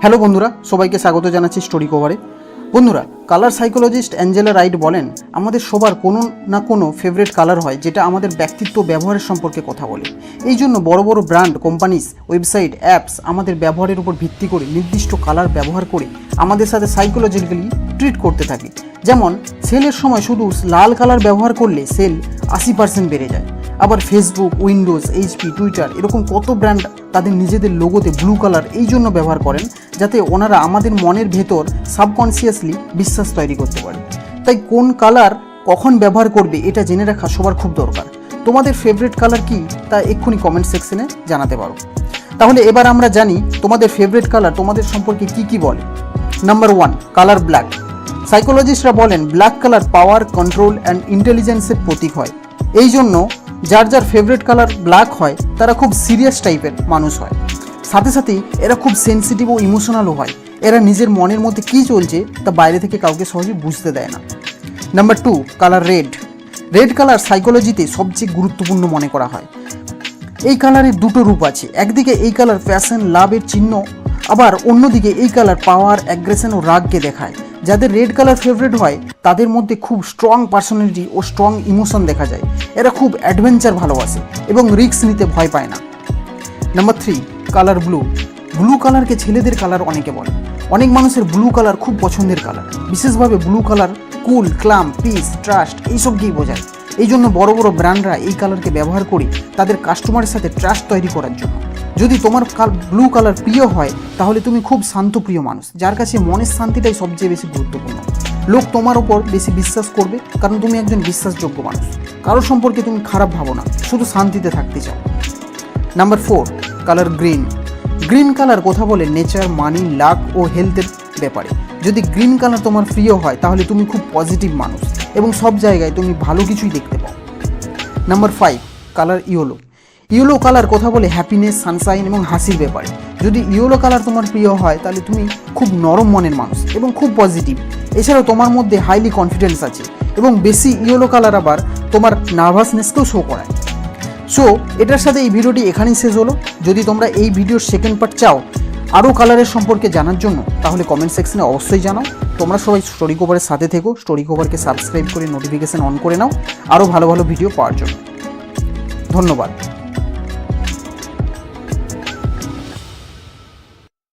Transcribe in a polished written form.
Hello বন্ধুরা, সবাইকে স্বাগত জানাচ্ছি স্টোরি কভারে। বন্ধুরা, কালার সাইকোলজিস্ট অ্যাঞ্জেলা রাইট বলেন, আমাদের সবার কোনো না কোনো ফেভারিট কালার হয় যেটা আমাদের ব্যক্তিত্ব ব্যবহারের সম্পর্কে কথা বলে। এই জন্য বড় বড় ব্র্যান্ড, কোম্পানিজ, ওয়েবসাইট, অ্যাপস আমাদের ব্যবহারের উপর ভিত্তি করে নির্দিষ্ট কালার ব্যবহার করে আমাদের সাথে সাইকোলজিক্যালি ট্রিট করতে থাকে। যেমন সেলের সময় শুধু লাল কালার ব্যবহার করলে সেল 80% বেড়ে যায়। আবার ফেসবুক, উইন্ডোজ, এইচপি, টুইটার এরকম কত ব্র্যান্ড তাদের নিজেদের লোগোতে ব্লু কালার এই জন্য ব্যবহার করেন যাতে ওনারা আমাদের মনের ভেতর সাবকনসিয়াসলি বিশ্বাস তৈরি করতে পারে। তাই কোন কালার কখন ব্যবহার করবে এটা জেনে রাখা সবার খুব দরকার। তোমাদের ফেভারিট কালার কি তা এক্ষুনি কমেন্ট সেকশনে জানাতে পারো। তাহলে এবার আমরা জানি তোমাদের ফেভারিট কালার তোমাদের সম্পর্কে কি বলে। Number 1, colour black. সাইকোলজিস্টরা বলেন black colour power, control and ইন্টেলিজেন্সের প্রতীক হয়। এই জন্য যার যার ফেভারিট কালার ব্ল্যাক হয় তারা খুব সিরিয়াস টাইপের মানুষ হয়। সাথে সাথে এরা খুব সেন্সিটিভ ও ইমোশনালও হয়। এরা নিজের মনের মধ্যে কী চলছে তা বাইরে থেকে কাউকে সহজে বুঝতে দেয় না। Number 2, colour red. Red colour সাইকোলজিতে সবচেয়ে গুরুত্বপূর্ণ মনে করা হয়। এই কালারের দুটো রূপ আছে। একদিকে এই কালার প্যাশন, লাভের চিহ্ন, আবার অন্যদিকে এই কালার পাওয়ার, অ্যাগ্রেশন ও রাগকে দেখায়। যাদের রেড কালার ফেভারিট হয় তাদের মধ্যে খুব স্ট্রং পার্সোনালিটি ও স্ট্রং ইমোশন দেখা যায়। এরা খুব অ্যাডভেঞ্চার ভালোবাসে এবং রিস্ক নিতে ভয় পায় না। Number 3, colour blue. ব্লু কালারকে ছেলেদের কালার অনেকে বলে। অনেক মানুষের ব্লু কালার খুব পছন্দের কালার। বিশেষভাবে ব্লু কালার কুল, ক্লাম, পিস, ট্রাস্ট এইসবকেই বোঝায়। এই জন্য বড় বড় ব্র্যান্ডরা এই কালারকে ব্যবহার করে তাদের কাস্টমারের সাথে ট্রাস্ট তৈরি করার জন্য। যদি তোমার ব্লু কালার প্রিয় হয় তাহলে তুমি খুব শান্তপ্রিয় মানুষ, যার কাছে মনের শান্তিটাই সবচেয়ে বেশি গুরুত্বপূর্ণ। লোক তোমার ওপর বেশি বিশ্বাস করবে কারণ তুমি একজন বিশ্বাসযোগ্য মানুষ। কারোর সম্পর্কে তুমি খারাপ ভাবো না, শুধু শান্তিতে থাকতে চাও। Number 4, colour green. Green colour কথা বলে নেচার, মানি, লাক ও হেলথের ব্যাপারে। যদি গ্রিন কালার তোমার প্রিয় হয় তাহলে তুমি খুব পজিটিভ মানুষ এবং সব জায়গায় তুমি ভালো কিছুই দেখতে পাও। Number 5, colour yellow. Yellow colour কথা বলে হ্যাপিনেস, সানশাইন এবং হাসির ব্যাপারে। যদি ইয়েলো কালার তোমার প্রিয় হয় তাহলে তুমি খুব নরম মনের মানুষ এবং খুব পজিটিভ। এছাড়াও তোমার মধ্যে হাইলি কনফিডেন্স আছে এবং বেশি ইয়েলো কালার আবার তোমার নার্ভাসনেসকেও শো করায়। সো এটার সাথে এই ভিডিওটি এখানেই শেষ হলো। যদি তোমরা এই ভিডিওর সেকেন্ড পার্ট চাও আরও কালারের সম্পর্কে জানার জন্য তাহলে কমেন্ট সেকশনে অবশ্যই জানাও। তোমরা সবাই স্টোরি কভারের সাথে থেকো, স্টোরি কভারকে সাবস্ক্রাইব করে নোটিফিকেশান অন করে নাও আরও ভালো ভালো ভিডিও পাওয়ার জন্য। ধন্যবাদ।